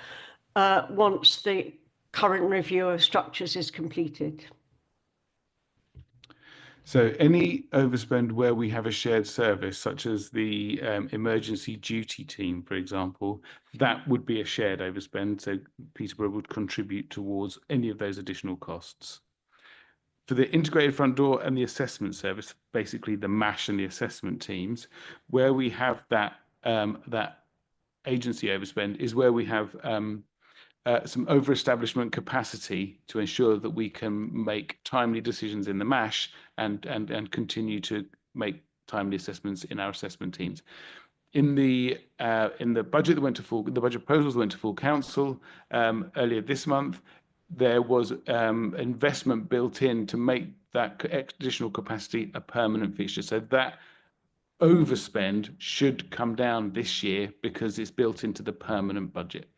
once the current review of structures is completed? So any overspend where we have a shared service, such as the emergency duty team, for example, that would be a shared overspend. So Peterborough would contribute towards any of those additional costs. For the integrated front door and the assessment service, basically the MASH and the assessment teams, where we have that that agency overspend is where we have some over-establishment capacity to ensure that we can make timely decisions in the MASH and continue to make timely assessments in our assessment teams. In the budget that went to the budget proposals went to full council earlier this month, there was investment built in to make that additional capacity a permanent fixture. So that overspend should come down this year because it's built into the permanent budget.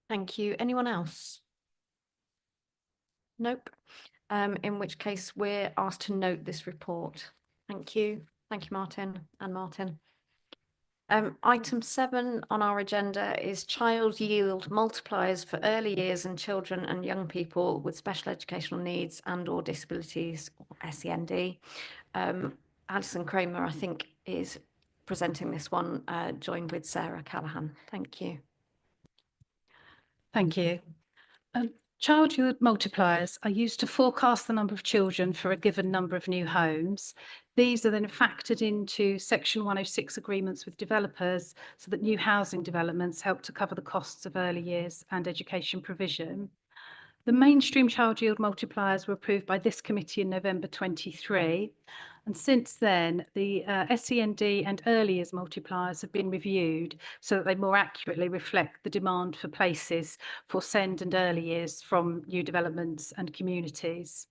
Thank you. Anyone else? Nope. In which case we're asked to note this report. Thank you. Thank you, Martin and Martin. Item 7 on our agenda is child yield multipliers for early years and children and young people with special educational needs and or disabilities, or SEND. Alison Kramer, I think, is presenting this one, joined with Sarah Callahan. Thank you. Thank you. Child yield multipliers are used to forecast the number of children for a given number of new homes. These are then factored into Section 106 agreements with developers so that new housing developments help to cover the costs of early years and education provision. The mainstream child yield multipliers were approved by this committee in November 23. And since then, the SEND and early years multipliers have been reviewed so that they more accurately reflect the demand for places for SEND and early years from new developments and communities.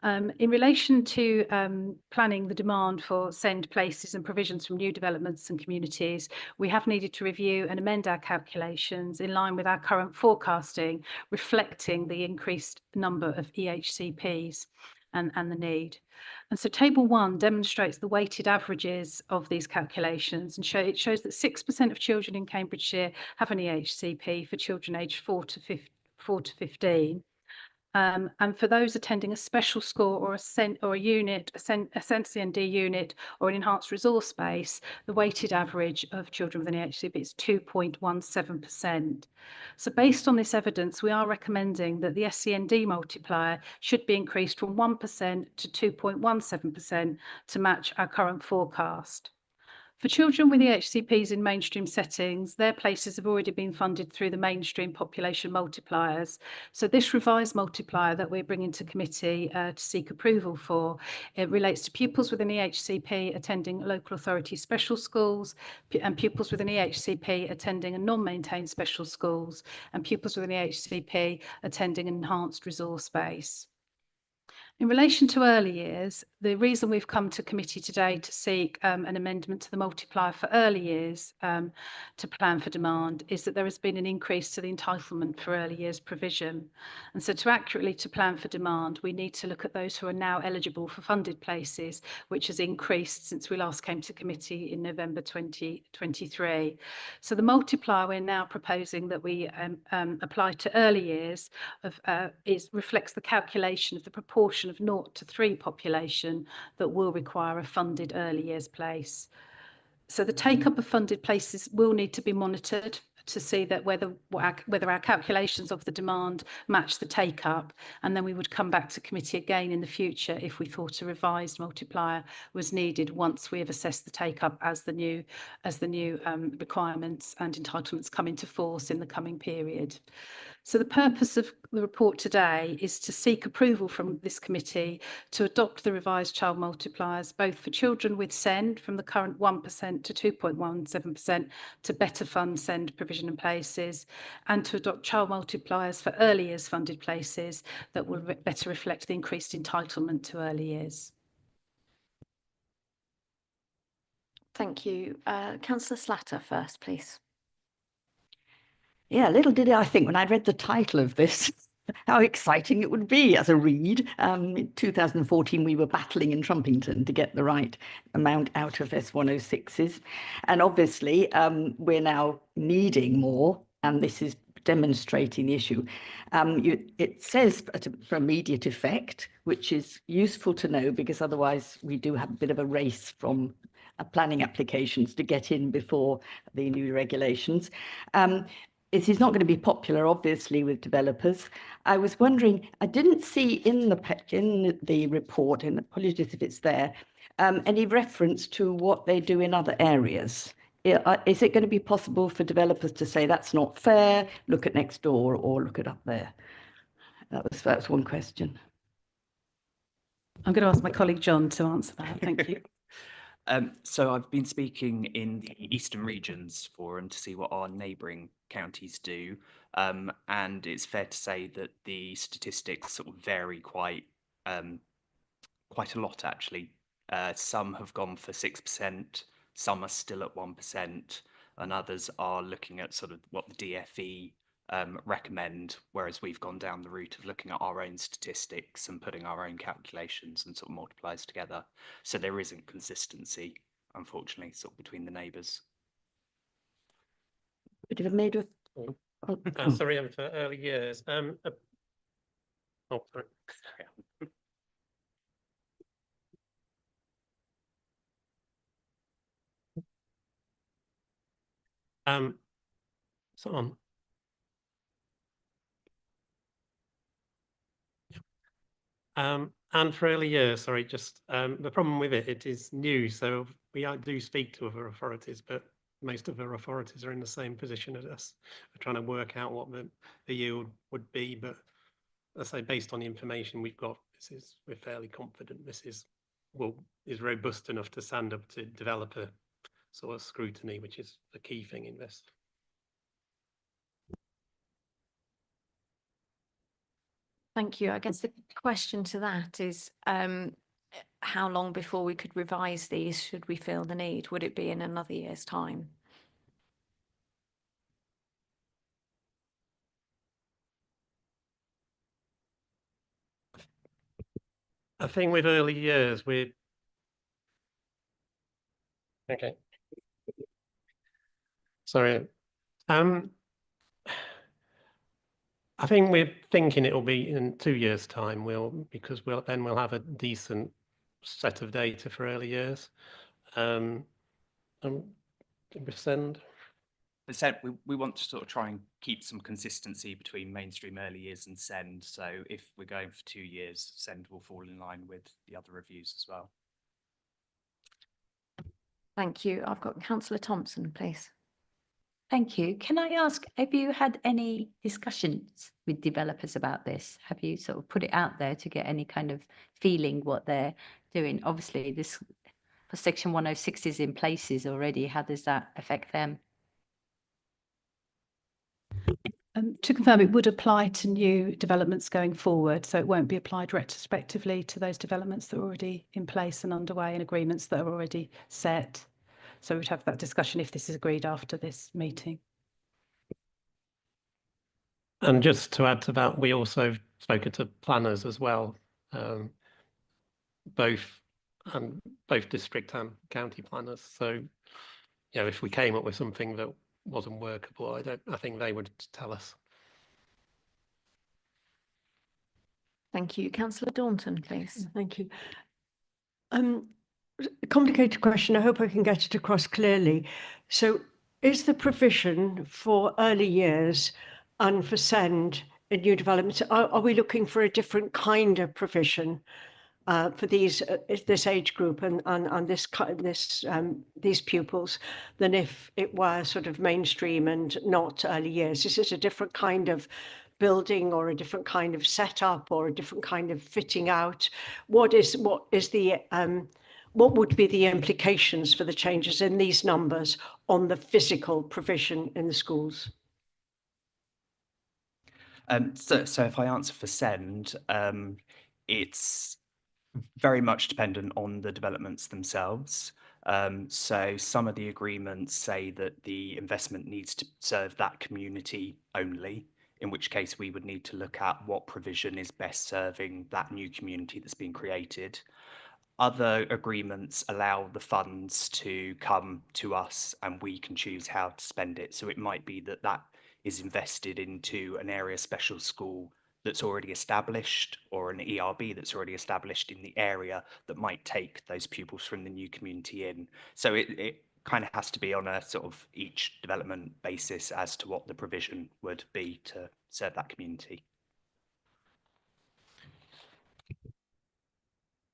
In relation to planning the demand for SEND places and provisions from new developments and communities, we have needed to review and amend our calculations in line with our current forecasting, reflecting the increased number of EHCPs and the need. And so table 1 demonstrates the weighted averages of these calculations, and it shows that 6% of children in Cambridgeshire have an EHCP for children aged 4 to 15. And for those attending a special school or a unit, a SEND unit or an enhanced resource space, the weighted average of children with an EHCP is 2.17%. So based on this evidence, we are recommending that the SEND multiplier should be increased from 1% to 2.17% to match our current forecast. For children with EHCPs in mainstream settings, their places have already been funded through the mainstream population multipliers. So this revised multiplier that we're bringing to committee to seek approval for, it relates to pupils with an EHCP attending local authority special schools and pupils with an EHCP attending a non-maintained special schools and pupils with an EHCP attending an enhanced resource base. In relation to early years, the reason we've come to committee today to seek an amendment to the multiplier for early years to plan for demand is that there has been an increase to the entitlement for early years provision. And so to accurately to plan for demand, we need to look at those who are now eligible for funded places, which has increased since we last came to committee in November 2023. So the multiplier we're now proposing that we apply to early years reflects the calculation of the proportion of 0 to 3 population that will require a funded early years place. So the take-up of funded places will need to be monitored to see that whether our calculations of the demand match the take-up, and then we would come back to committee again in the future if we thought a revised multiplier was needed once we have assessed the take-up as the new requirements and entitlements come into force in the coming period. So the purpose of the report today is to seek approval from this committee to adopt the revised child multipliers, both for children with SEND from the current 1% to 2.17% to better fund SEND provision and places, and to adopt child multipliers for early years funded places that will better reflect the increased entitlement to early years. Thank you. Councillor Slatter first, please. Yeah, little did I think when I read the title of this, how exciting it would be as a read. In 2014, we were battling in Trumpington to get the right amount out of S106s. And obviously, we're now needing more, and this is demonstrating the issue. It says for immediate effect, which is useful to know because otherwise we do have a bit of a race from planning applications to get in before the new regulations. It is not going to be popular, obviously, with developers. I was wondering, I didn't see in the report, and apologies if it's there, any reference to what they do in other areas. Is it going to be possible for developers to say that's not fair, look at next door or look it up there? That's one question. I'm going to ask my colleague John to answer that. Thank you. So I've been speaking in the Eastern Regions Forum to see what our neighbouring counties do, and it's fair to say that the statistics sort of vary quite a lot actually. Some have gone for 6%, some are still at 1%, and others are looking at sort of what the DFE recommend, whereas we've gone down the route of looking at our own statistics and putting our own calculations and sort of multipliers together. So there isn't consistency, unfortunately, sort of between the neighbours. Bit of a made of. Sorry, for early years. Oh, sorry. So on. And for early years, sorry, just the problem with it is new. So we do speak to other authorities, but most of our authorities are in the same position as us. We're trying to work out what the yield would be, but I say based on the information we've got, we're fairly confident this is robust enough to stand up to developer sort of scrutiny, which is the key thing in this. Thank you. I guess the question to that is how long before we could revise these should we feel the need? Would it be in another year's time? I think with early years, okay. Sorry. I think we're thinking it'll be in 2 years' time. Because we'll have a decent set of data for early years. With SEND. As I said, we want to sort of try and keep some consistency between mainstream early years and SEND. So if we're going for 2 years, SEND will fall in line with the other reviews as well. Thank you. I've got Councillor Thompson, please. Thank you. Can I ask, have you had any discussions with developers about this? Have you sort of put it out there to get any kind of feeling what they're doing? Obviously, this for Section 106 is in places already. How does that affect them? To confirm, it would apply to new developments going forward, so it won't be applied retrospectively to those developments that are already in place and underway and agreements that are already set. So we'd have that discussion if this is agreed after this meeting. And just to add to that, we also spoken to planners as well, both district and county planners. So, if we came up with something that wasn't workable, I think they would tell us. Thank you. Councillor Daunton, please. Thank you. A complicated question. I hope I can get it across clearly. So is the provision for early years and for SEND in new developments, are we looking for a different kind of provision for this age group and these pupils than if it were sort of mainstream and not early years? Is it a different kind of building or a different kind of setup or a different kind of fitting out? What would be the implications for the changes in these numbers on the physical provision in the schools? So if I answer for SEND, it's very much dependent on the developments themselves. So some of the agreements say that the investment needs to serve that community only, in which case we would need to look at what provision is best serving that new community that's been created. Other agreements allow the funds to come to us and we can choose how to spend it. So it might be that that is invested into an area special school that's already established, or an ERB that's already established in the area that might take those pupils from the new community in. So it kind of has to be on a sort of each development basis as to what the provision would be to serve that community.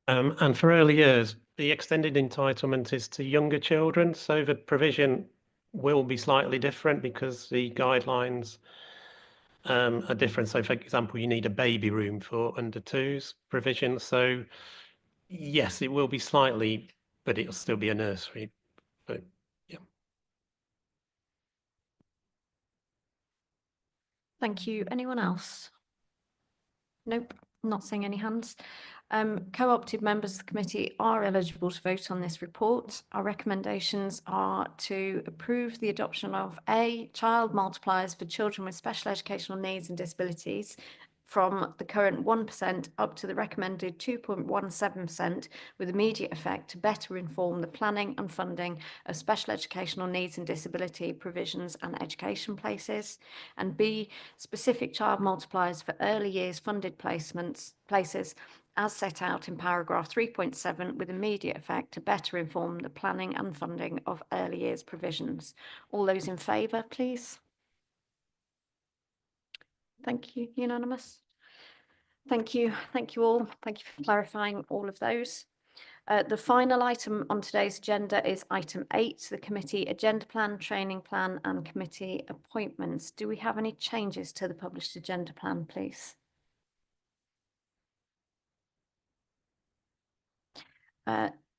And for early years, the extended entitlement is to younger children. So the provision will be slightly different because the guidelines are different. So for example, you need a baby room for under twos provision. So yes, it will be slightly, but it'll still be a nursery. But yeah. Thank you. Anyone else? Nope, not seeing any hands. Co-opted members of the committee are eligible to vote on this report. Our recommendations are to approve the adoption of A, child multipliers for children with special educational needs and disabilities from the current 1% up to the recommended 2.17% with immediate effect to better inform the planning and funding of special educational needs and disability provisions and education places. And B, specific child multipliers for early years funded places as set out in paragraph 3.7 with immediate effect to better inform the planning and funding of early years provisions. All those in favour, please. Thank you. Unanimous. Thank you. Thank you all. Thank you for clarifying all of those. The final item on today's agenda is item 8, the committee agenda plan, training plan and committee appointments. Do we have any changes to the published agenda plan, please?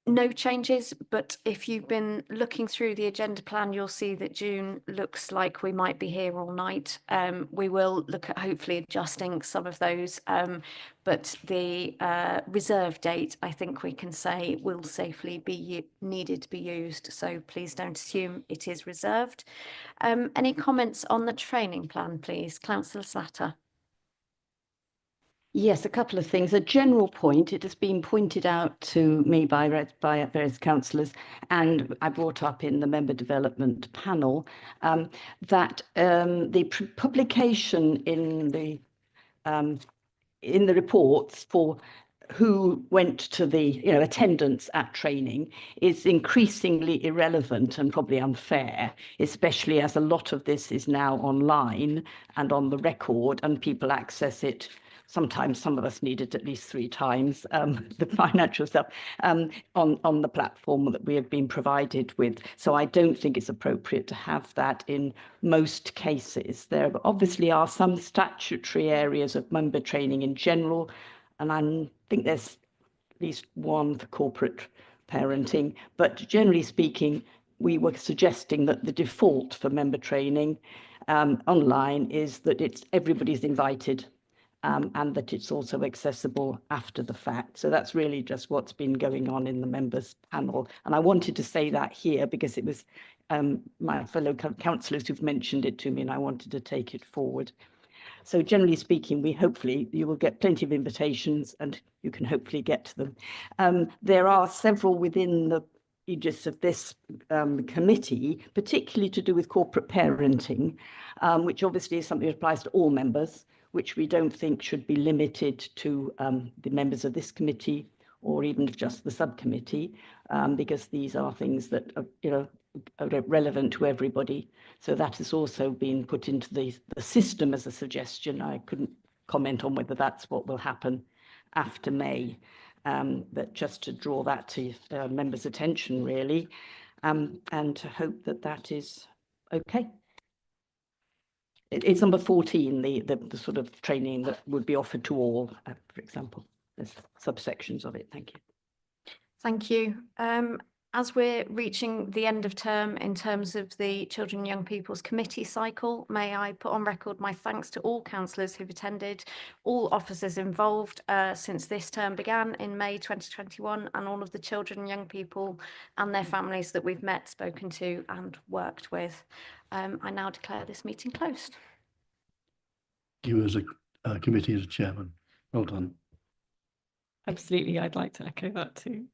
No changes, but if you've been looking through the agenda plan, you'll see that June looks like we might be here all night. We will look at hopefully adjusting some of those, but the reserve date, I think we can say, will safely be needed to be used. So please don't assume it is reserved. Any comments on the training plan, please? Councillor Slatter. Yes, a couple of things. A general point, it has been pointed out to me by various councillors, and I brought up in the member development panel, that the publication in the reports for who went to the attendance at training is increasingly irrelevant and probably unfair, especially as a lot of this is now online and on the record, and people access it. Sometimes some of us need it at least 3 times, the financial stuff, on the platform that we have been provided with. So I don't think it's appropriate to have that in most cases. There obviously are some statutory areas of member training in general, and I think there's at least one for corporate parenting. But generally speaking, we were suggesting that the default for member training online is that everybody's invited. And that it's also accessible after the fact. So that's really just what's been going on in the members panel. And I wanted to say that here because it was my fellow councillors who've mentioned it to me, and I wanted to take it forward. So generally speaking, hopefully you will get plenty of invitations and you can hopefully get to them. There are several within the aegis of this committee, particularly to do with corporate parenting, which obviously is something that applies to all members, which we don't think should be limited to the members of this committee or even just the subcommittee, because these are things that are relevant to everybody. So that has also been put into the system as a suggestion. I couldn't comment on whether that's what will happen after May, but just to draw that to members' attention, really, and to hope that that is okay. It's number 14, the sort of training that would be offered to all, for example. There's subsections of it. Thank you. Thank you. As we're reaching the end of term in terms of the Children and Young People's Committee cycle, may I put on record my thanks to all councillors who've attended, all officers involved since this term began in May 2021, and all of the children and young people and their families that we've met, spoken to and worked with. I now declare this meeting closed. You as a committee as a chairman. Well done. Absolutely, I'd like to echo that too.